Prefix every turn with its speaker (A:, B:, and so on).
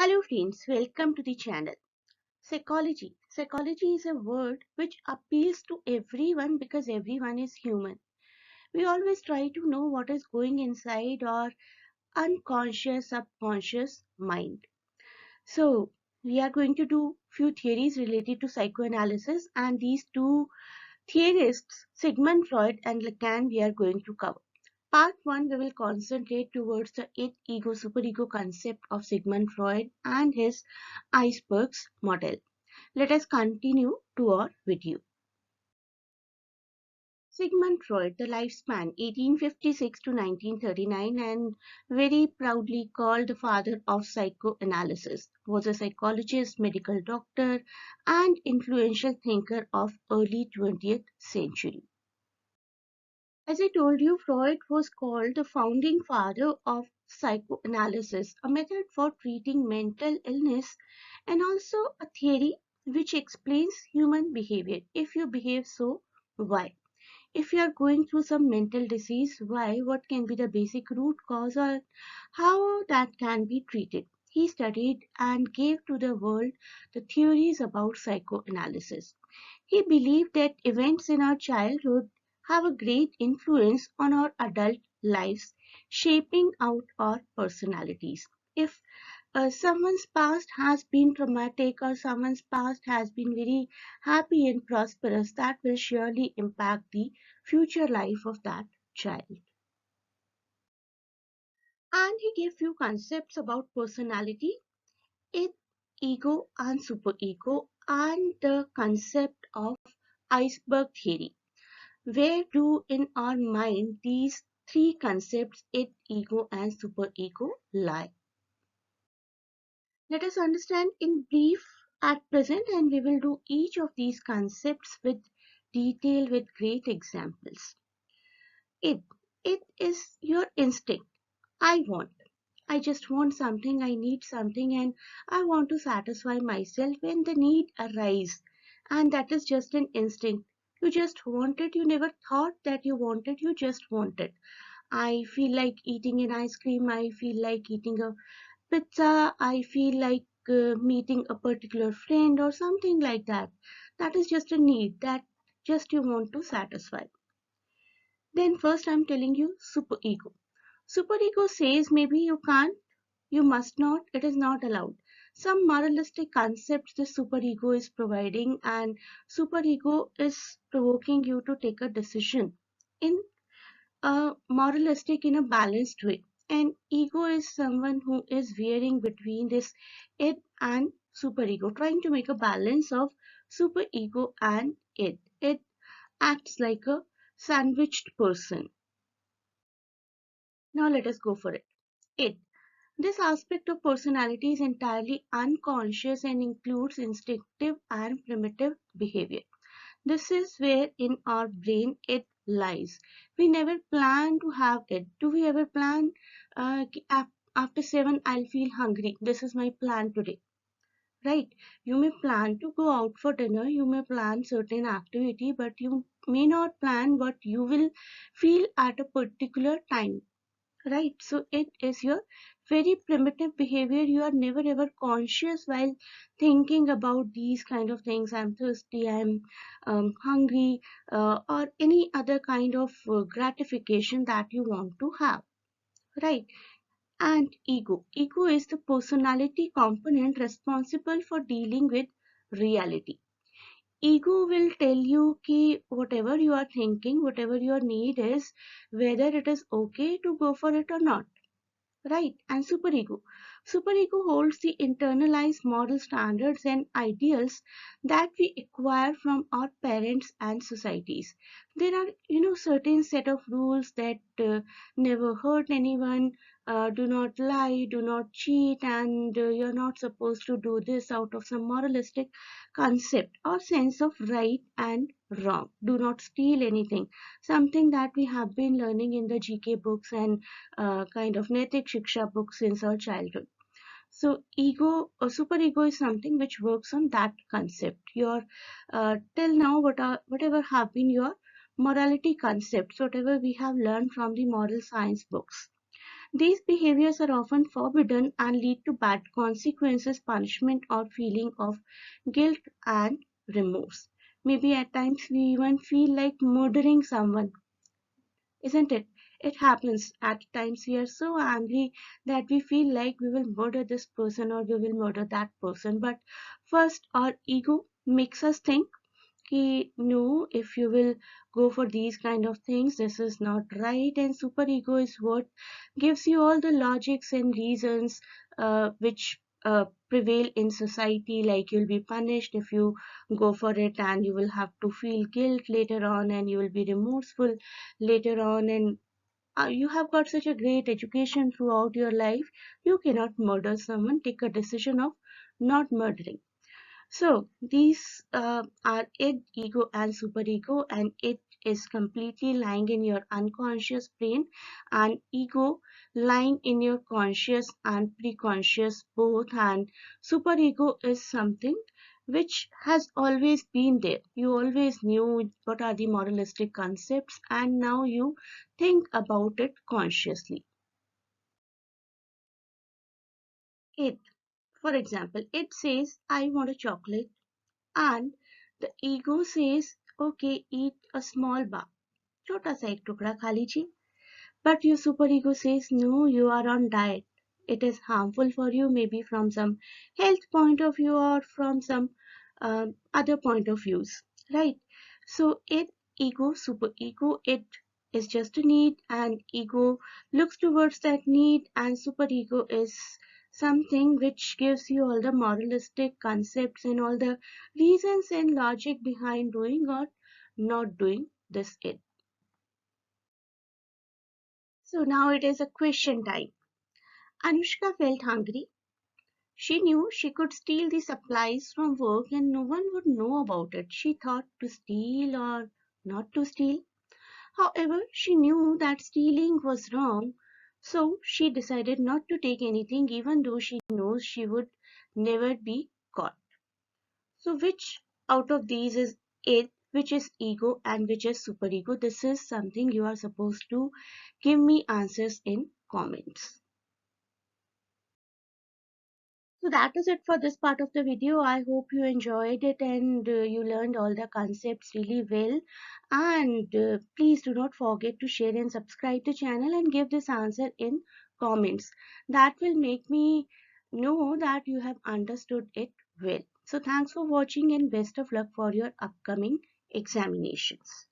A: Hello friends, welcome to the channel. Psychology. Psychology is a word which appeals to everyone because everyone is human. We always try to know what is going inside our unconscious, subconscious mind. So, we are going to do few theories related to psychoanalysis, and these two theorists, Sigmund Freud and Lacan, we are going to cover. Part 1, we will concentrate towards the id, ego, superego concept of Sigmund Freud and his icebergs model. Let us continue to our video. Sigmund Freud, the lifespan 1856 to 1939 and very proudly called the father of psychoanalysis, was a psychologist, medical doctor and influential thinker of early 20th century. As I told you, Freud was called the founding father of psychoanalysis, a method for treating mental illness and also a theory which explains human behavior. If you behave so, why? If you are going through some mental disease, why? What can be the basic root cause or how that can be treated? He studied and gave to the world the theories about psychoanalysis. He believed that events in our childhood have a great influence on our adult lives, shaping out our personalities. If someone's past has been traumatic or someone's past has been very happy and prosperous, that will surely impact the future life of that child. And he gave few concepts about personality, id, ego and superego, and the concept of iceberg theory. Where do in our mind these three concepts, id, ego and superego, lie? Let us understand in brief at present, and we will do each of these concepts with detail with great examples. It. It is your instinct. I want. I just want something, I need something, and I want to satisfy myself when the need arises. And that is just an instinct. You just want it, you never thought that you wanted, you just want it. I feel like eating an ice cream, I feel like eating a pizza, I feel like meeting a particular friend or something like that. That is just a need that just you want to satisfy. Then first I'm telling you superego. Superego says maybe you can't, you must not, it is not allowed. Some moralistic concepts the superego is providing, and superego is provoking you to take a decision in a moralistic, in a balanced way. And ego is someone who is veering between this id and superego, trying to make a balance of superego and id. It acts like a sandwiched person. Now let us go for it. Id. This aspect of personality is entirely unconscious and includes instinctive and primitive behavior. This is where in our brain it lies. We never plan to have it. Do we ever plan after 7 I'll feel hungry. This is my plan today. Right? You may plan to go out for dinner, you may plan certain activity, but you may not plan what you will feel at a particular time. Right? So it is your very primitive behavior. You are never ever conscious while thinking about these kind of things. I'm thirsty, I'm hungry, or any other kind of gratification that you want to have. Right? And ego. Ego is the personality component responsible for dealing with reality. Ego will tell you ki whatever you are thinking, whatever your need is, whether it is okay to go for it or not. Right? And superego. Superego holds the internalized moral standards and ideals that we acquire from our parents and societies. There are, certain set of rules that never hurt anyone, do not lie, do not cheat, and you're not supposed to do this out of some moralistic concept or sense of right and wrong. Do not steal anything. Something that we have been learning in the GK books and kind of Naitik Shiksha books since our childhood. So ego or superego is something which works on that concept. Your till now whatever have been your morality concepts, whatever we have learned from the moral science books. These behaviors are often forbidden and lead to bad consequences, punishment, or feeling of guilt and remorse. Maybe at times we even feel like murdering someone, isn't it? It happens. At times we are so angry that we feel like we will murder this person or we will murder that person. But first, our ego makes us think, no, if you will go for these kind of things, this is not right. And superego is what gives you all the logics and reasons which prevail in society, like you'll be punished if you go for it, and you will have to feel guilt later on, and you will be remorseful later on, and you have got such a great education throughout your life, you cannot murder someone. Take a decision of not murdering. So these are id, ego, and superego, and it is completely lying in your unconscious brain, and ego lying in your conscious and preconscious both. And superego is something which has always been there. You always knew what are the moralistic concepts, and now you think about it consciously. It, for example, it says, I want a chocolate, and the ego says, okay, eat a small bar, छोटा सा एक टुकड़ा खा लीजिए. But your superego says, no, you are on diet. It is harmful for you, maybe from some health point of view or from some other point of views, right? So it, ego, superego, it is just a need, and ego looks towards that need, and superego is something which gives you all the moralistic concepts and all the reasons and logic behind doing or not doing this it. So now it is a question time. Anushka felt hungry. She knew she could steal the supplies from work and no one would know about it. She thought to steal or not to steal. However, she knew that stealing was wrong, so she decided not to take anything even though she knows she would never be caught. So which out of these is it, which is ego, and which is superego? This is something you are supposed to give me answers in comments. So that is it for this part of the video. I hope you enjoyed it and you learned all the concepts really well. And please do not forget to share and subscribe the channel and give this answer in comments. That will make me know that you have understood it well. So thanks for watching and best of luck for your upcoming examinations.